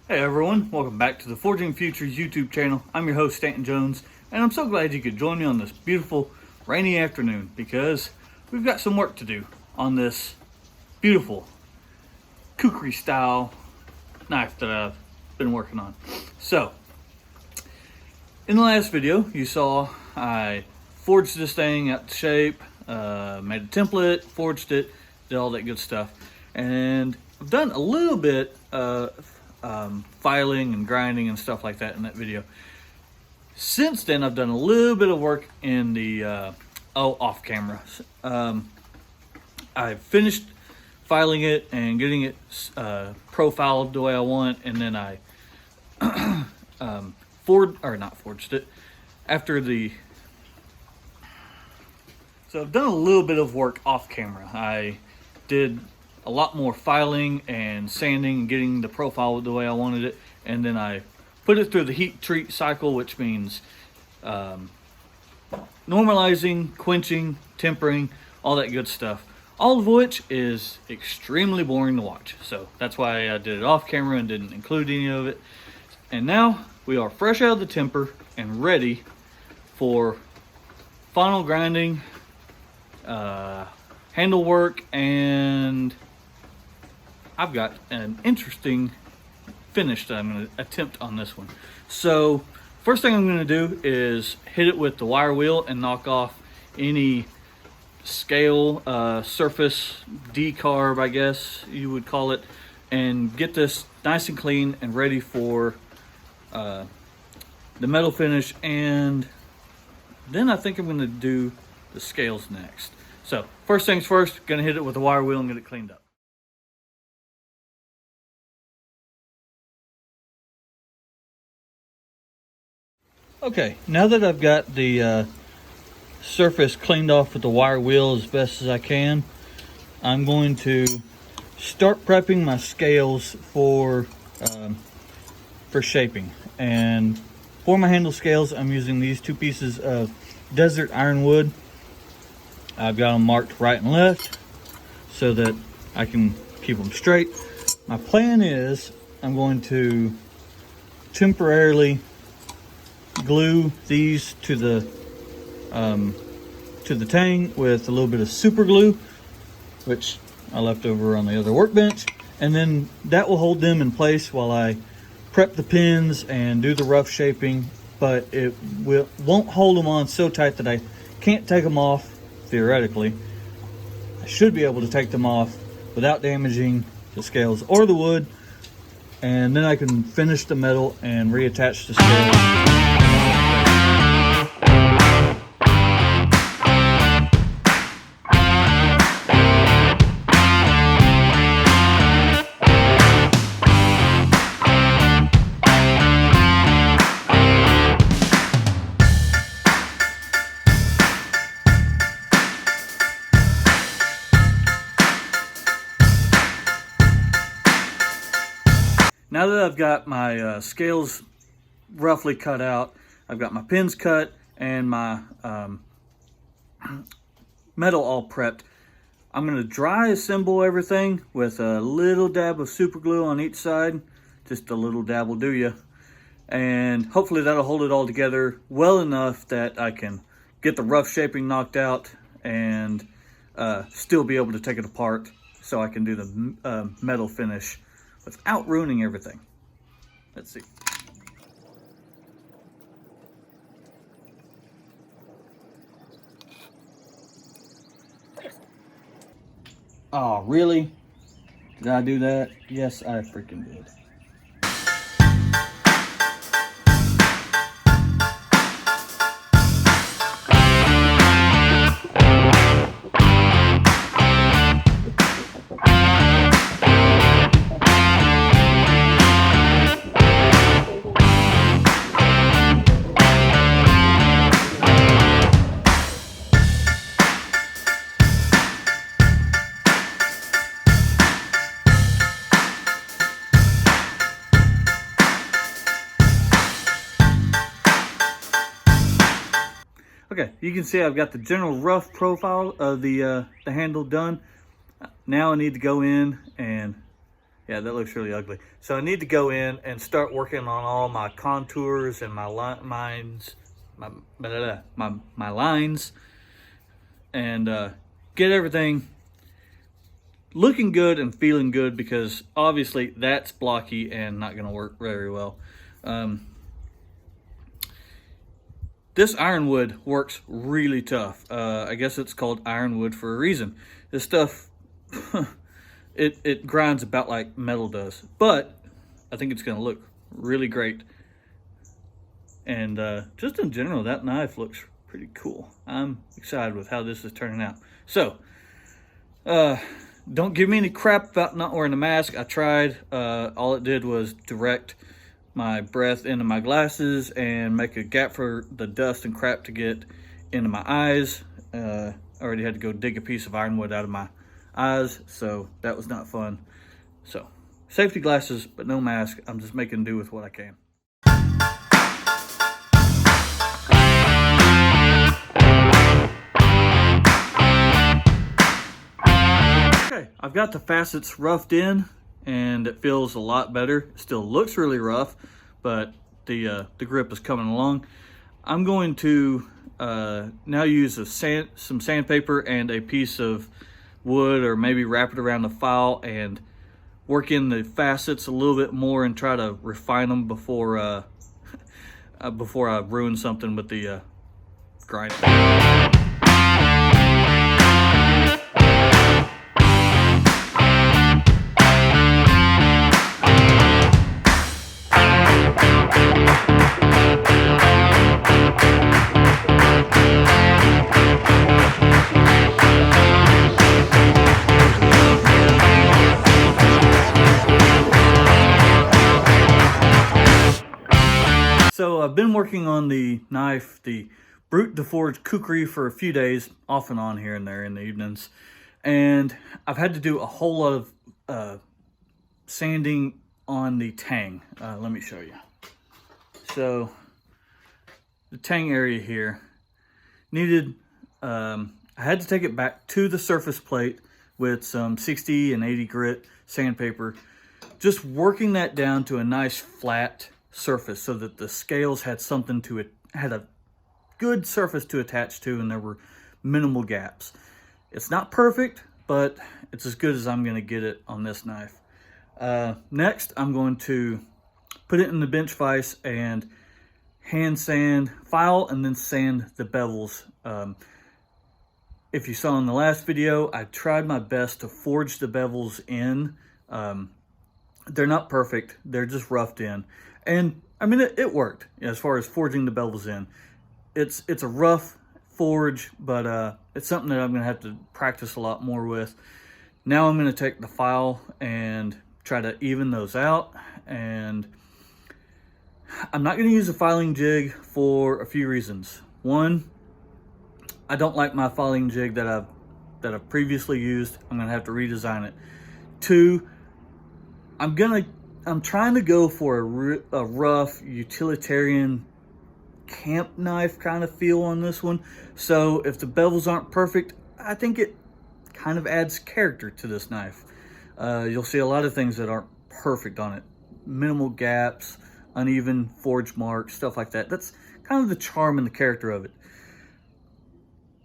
Hey everyone, welcome back to the Forging Futures YouTube channel. I'm your host Stanton Jones, and I'm so glad you could join me on this beautiful rainy afternoon because we've got some work to do on this beautiful kukri style knife that I've been working on. So, in the last video you saw I forged this thing out to shape, made a template, forged it, did all that good stuff, and I've done a little bit filing and grinding and stuff like that in that video. Since then, I've done a little bit of work in the off camera. I finished filing it and getting it profiled the way I want, and then I not forged it after the. So I've done a little bit of work off camera. I did a lot more filing and sanding and getting the profile the way I wanted it, and then I put it through the heat treat cycle, which means normalizing, quenching, tempering, all that good stuff, all of which is extremely boring to watch. So that's why I did it off camera and didn't include any of it. And now we are fresh out of the temper and ready for final grinding, handle work, and I've got an interesting finish that I'm going to attempt on this one. So first thing I'm going to do is hit it with the wire wheel and knock off any scale, surface decarb, I guess you would call it, and get this nice and clean and ready for the metal finish. And then I think I'm going to do the scales next. So first things first, going to hit it with the wire wheel and get it cleaned up. Okay, now that I've got the surface cleaned off with the wire wheel as best as I can, I'm going to start prepping my scales for shaping. And for my handle scales, I'm using these two pieces of desert ironwood. I've got them marked right and left so that I can keep them straight. My plan is I'm going to temporarily glue these to the tang with a little bit of super glue, which I left over on the other workbench, and then that will hold them in place while I prep the pins and do the rough shaping. But it won't hold them on so tight that I can't take them off. Theoretically, I should be able to take them off without damaging the scales or the wood, and then I can finish the metal and reattach the scales. Now that I've got my scales roughly cut out, I've got my pins cut and my metal all prepped, I'm going to dry assemble everything with a little dab of super glue on each side. Just a little dab will do ya. And hopefully that'll hold it all together well enough that I can get the rough shaping knocked out and still be able to take it apart so I can do the metal finish without ruining everything. Let's see. Oh, really? Did I do that? Yes, I freaking did. Okay, you can see I've got the general rough profile of the handle done. Now I need to go in and Yeah, that looks really ugly. So I need to go in and start working on all my contours and my lines, my lines, and get everything looking good and feeling good, because obviously that's blocky and not going to work very well. This ironwood works really tough. I guess it's called ironwood for a reason. This stuff, it grinds about like metal does, but I think it's going to look really great. And just in general, that knife looks pretty cool. I'm excited with how this is turning out. So, don't give me any crap about not wearing a mask. I tried. All it did was direct my breath into my glasses and make a gap for the dust and crap to get into my eyes. I already had to go dig a piece of ironwood out of my eyes, so that was not fun. So, safety glasses, but no mask. I'm just making do with what I can. Okay, I've got the facets roughed in and it feels a lot better. It still looks really rough, but the grip is coming along. I'm going to now use some sandpaper and a piece of wood, or maybe wrap it around the file and work in the facets a little bit more and try to refine them before I ruin something with the grinder. So I've been working on the knife, the Brute De Forge Kukri, for a few days, off and on here and there in the evenings. And I've had to do a whole lot of sanding on the tang. Let me show you. So the tang area here needed, I had to take it back to the surface plate with some 60 and 80 grit sandpaper, just working that down to a nice flat surface so that the scales had something to it, had a good surface to attach to, and there were minimal gaps. It's not perfect, but it's as good as I'm going to get it on this knife. Next, I'm going to put it in the bench vise and hand sand, file, and then sand the bevels. If you saw in the last video, I tried my best to forge the bevels in. They're not perfect, they're just roughed in. And I mean, it worked as far as forging the bevels in. It's a rough forge, but it's something that I'm gonna have to practice a lot more with. Now I'm gonna take the file and try to even those out. And I'm not gonna use a filing jig for a few reasons. One, I don't like my filing jig that I've previously used. I'm gonna have to redesign it. Two, I'm trying to go for a rough utilitarian camp knife kind of feel on this one. So if the bevels aren't perfect, I think it kind of adds character to this knife. You'll see a lot of things that aren't perfect on it. Minimal gaps, uneven forge marks, stuff like that. That's kind of the charm and the character of it.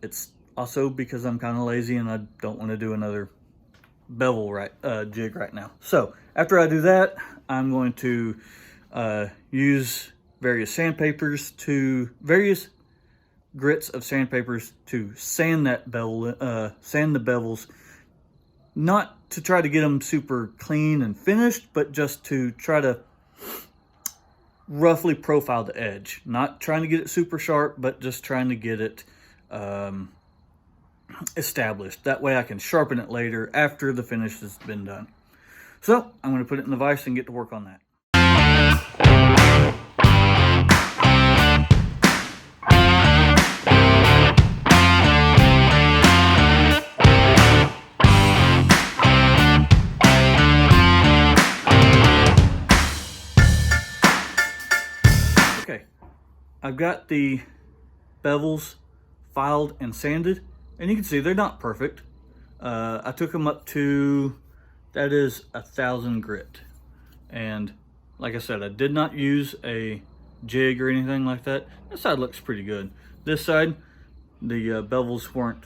It's also because I'm kind of lazy and I don't want to do another bevel jig right now. So after I do that, I'm going to use various grits of sandpapers to sand that bevel, sand the bevels, not to try to get them super clean and finished, but just to try to roughly profile the edge. Not trying to get it super sharp, but just trying to get it established. That way I can sharpen it later after the finish has been done. So I'm going to put it in the vise and get to work on that. Okay, I've got the bevels filed and sanded, and you can see they're not perfect. I took them up to that is 1,000 grit. And like I said, I did not use a jig or anything like that. This side looks pretty good. This side, the bevels weren't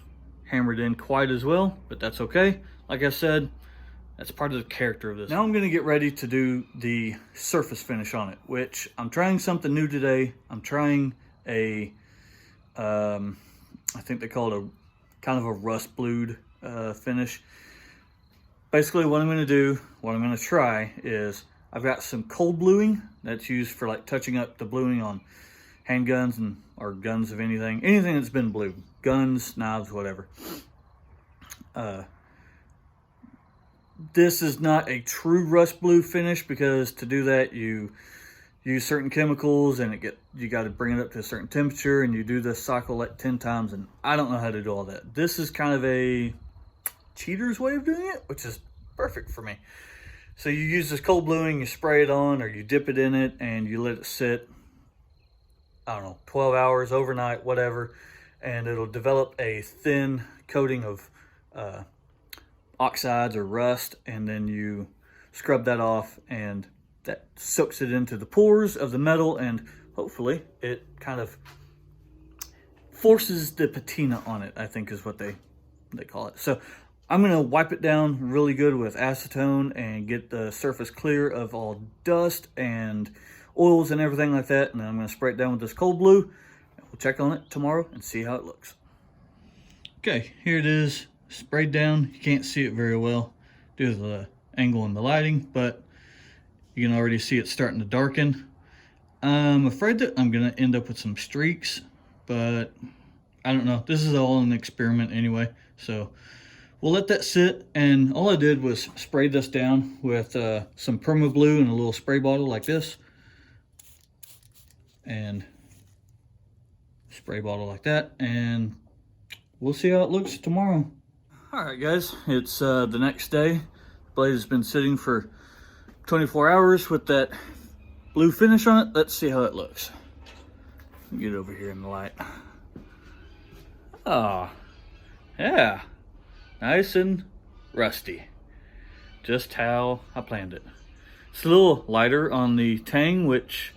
hammered in quite as well, but that's okay. Like I said, that's part of the character of this. Now I'm going to get ready to do the surface finish on it, which I'm trying something new today. I'm trying a, I think they call it a kind of a rust blued finish. Basically what I'm going to do, what I'm going to try is, I've got some cold bluing that's used for like touching up the bluing on handguns and or guns of anything that's been blued, guns, knives, whatever. This is not a true rust blue finish, because to do that you use certain chemicals and you got to bring it up to a certain temperature, and you do this cycle like 10 times, and I don't know how to do all that. This is kind of a cheater's way of doing it, which is perfect for me. So you use this cold bluing, you spray it on, or you dip it in it, and you let it sit, I don't know, 12 hours, overnight, whatever, and it'll develop a thin coating of oxides or rust, and then you scrub that off, and that soaks it into the pores of the metal, and hopefully it kind of forces the patina on it, I think is what they call it. So I'm going to wipe it down really good with acetone and get the surface clear of all dust and oils and everything like that. And then I'm going to spray it down with this cold blue. We'll check on it tomorrow and see how it looks. Okay, here it is, sprayed down. You can't see it very well due to the angle in the lighting, but you can already see it starting to darken. I'm afraid that I'm going to end up with some streaks, but I don't know. This is all an experiment anyway, so we'll let that sit. And all I did was spray this down with some Perma Blue in a little spray bottle like this, and spray bottle like that, and we'll see how it looks tomorrow. All right, guys, it's the next day. The blade has been sitting for 24 hours with that blue finish on it. Let's see how it looks. Get it over here in the light. Oh, yeah. Nice and rusty. Just how I planned it. It's a little lighter on the tang, which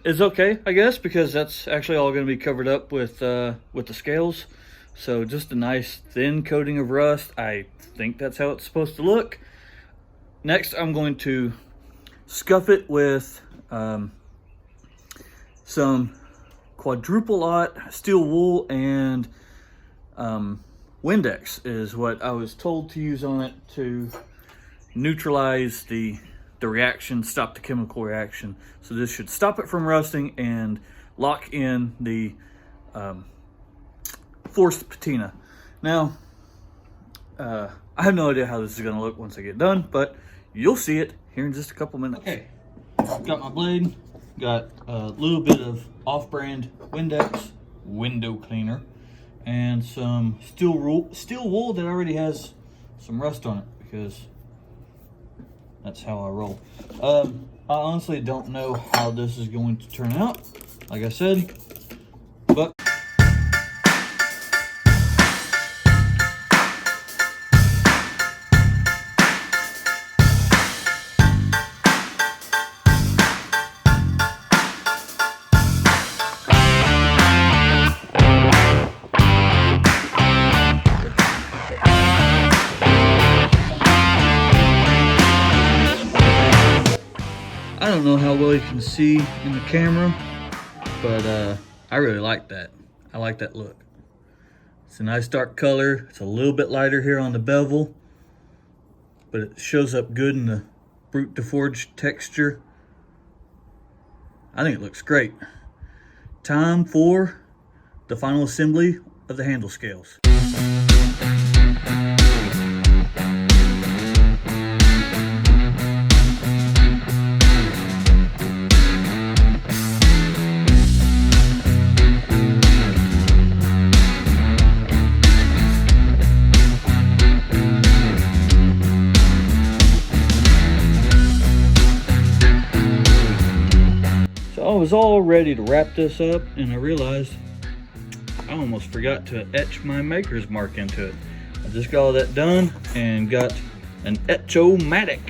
is okay, I guess, because that's actually all going to be covered up with the scales. So just a nice thin coating of rust. I think that's how it's supposed to look. Next, I'm going to scuff it with some quadruple aught steel wool, and Windex is what I was told to use on it to neutralize the reaction, stop the chemical reaction. So this should stop it from rusting and lock in the forced patina. Now, I have no idea how this is going to look once I get done, but you'll see it here in just a couple minutes. Okay, got my blade, got a little bit of off-brand Windex window cleaner, and some steel wool that already has some rust on it, because that's how I roll. I honestly don't know how this is going to turn out, like I said, but I don't know how well you can see in the camera, but I really like that. I like that look. It's a nice dark color. It's a little bit lighter here on the bevel, but it shows up good in the Brute De Forge texture. I think it looks great. Time for the final assembly of the handle scales. I was all ready to wrap this up, and I realized I almost forgot to etch my maker's mark into it. I just got all that done and got an Etch-O-Matic,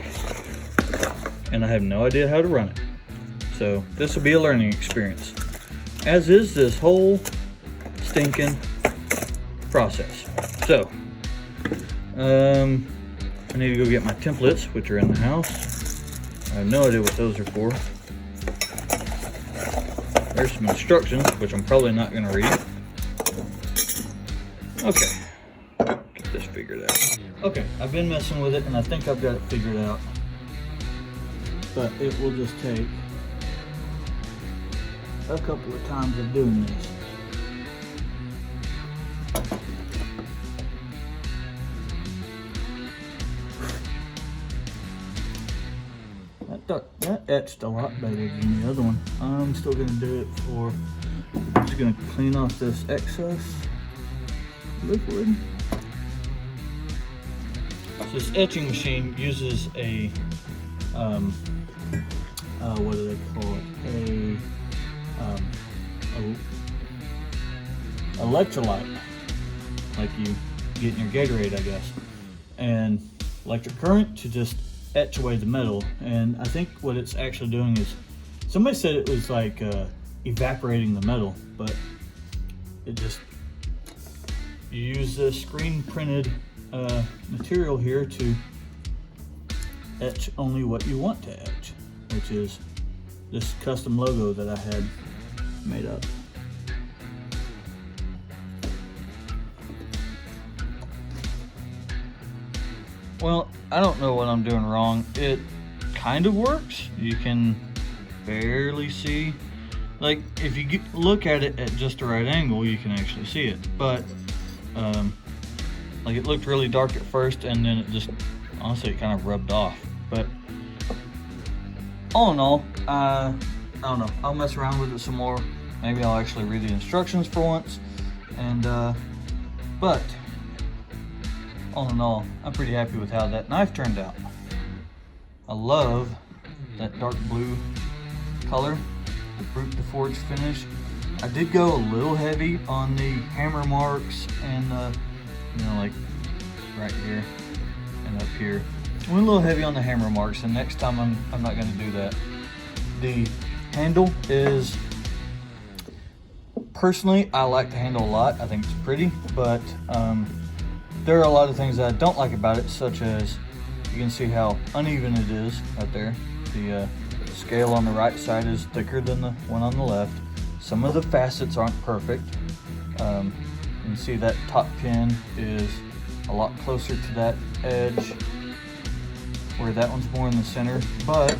and I have no idea how to run it. So this will be a learning experience, as is this whole stinking process. So I need to go get my templates, which are in the house. I have no idea what those are for. There's some instructions, which I'm probably not going to read. Okay, get this figured out. Okay, I've been messing with it and I think I've got it figured out. But it will just take a couple of times of doing this. That etched a lot better than the other one. I'm still gonna do it for, I'm just gonna clean off this excess liquid. So this etching machine uses a, what do they call it? A electrolyte, like you get in your Gatorade, I guess. And electric current to just etch away the metal. And I think what it's actually doing is, somebody said it was like evaporating the metal, but it just, you use this screen printed material here to etch only what you want to etch, which is this custom logo that I had made up. Well, I don't know what I'm doing wrong. It kind of works. You can barely see. Like, if you look at it at just the right angle, you can actually see it. But, like, it looked really dark at first, and then it just, honestly, it kind of rubbed off. But, all in all, I don't know. I'll mess around with it some more. Maybe I'll actually read the instructions for once. And, but, all in all, I'm pretty happy with how that knife turned out. I love that dark blue color, the Brute De Forge finish. I did go a little heavy on the hammer marks and, you know, like right here and up here. I went a little heavy on the hammer marks, and next time I'm not going to do that. The handle is, personally, I like the handle a lot. I think it's pretty, but there are a lot of things that I don't like about it, such as you can see how uneven it is right there. The scale on the right side is thicker than the one on the left. Some of the facets aren't perfect. You can see that top pin is a lot closer to that edge, where that one's more in the center, but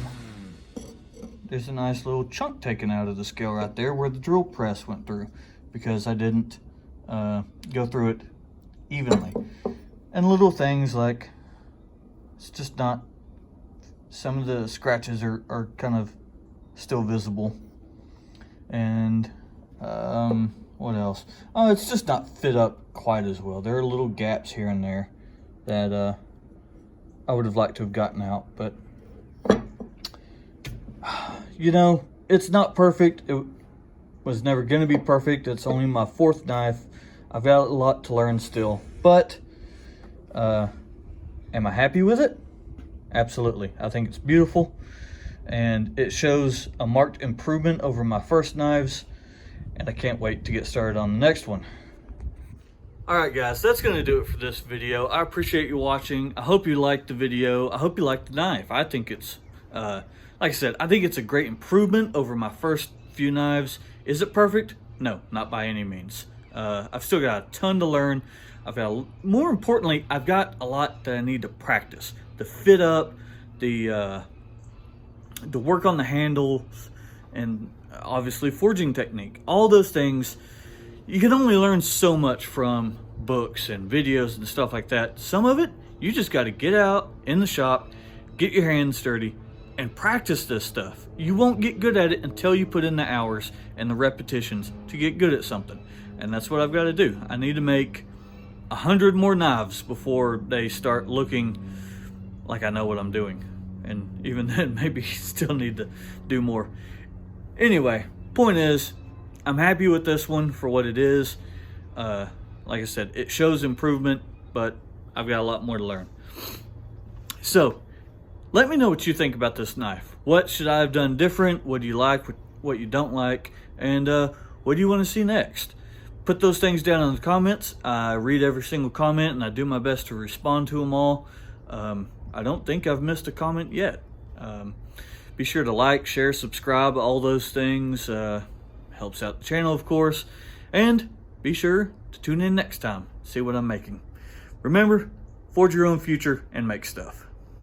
there's a nice little chunk taken out of the scale right there where the drill press went through, because I didn't go through it evenly. And little things like, it's just not, some of the scratches are kind of still visible. And what else? Oh, it's just not fit up quite as well. There are little gaps here and there that I would have liked to have gotten out, but you know, it's not perfect. It was never going to be perfect. It's only my fourth knife. I've got a lot to learn still, but am I happy with it? Absolutely. I think it's beautiful, and it shows a marked improvement over my first knives, and I can't wait to get started on the next one. Alright guys, that's going to do it for this video. I appreciate you watching. I hope you liked the video. I hope you liked the knife. I think it's, like I said, I think it's a great improvement over my first few knives. Is it perfect? No, not by any means. I've still got a ton to learn. More importantly, I've got a lot that I need to practice. The fit up, the work on the handles, and obviously forging technique. All those things, you can only learn so much from books and videos and stuff like that. Some of it, you just got to get out in the shop, get your hands dirty, and practice this stuff. You won't get good at it until you put in the hours and the repetitions to get good at something. And that's what I've got to do. I need to make 100 more knives before they start looking like I know what I'm doing. And even then, maybe still need to do more. Anyway, point is, I'm happy with this one for what it is. Like I said, it shows improvement, but I've got a lot more to learn. So let me know what you think about this knife. What should I have done different? What do you like? What you don't like? And what do you want to see next? Put those things down in the comments. I read every single comment and I do my best to respond to them all. I don't think I've missed a comment yet. Be sure to like, share, subscribe, all those things. Helps out the channel, of course. And be sure to tune in next time. See what I'm making. Remember, forge your own future and make stuff.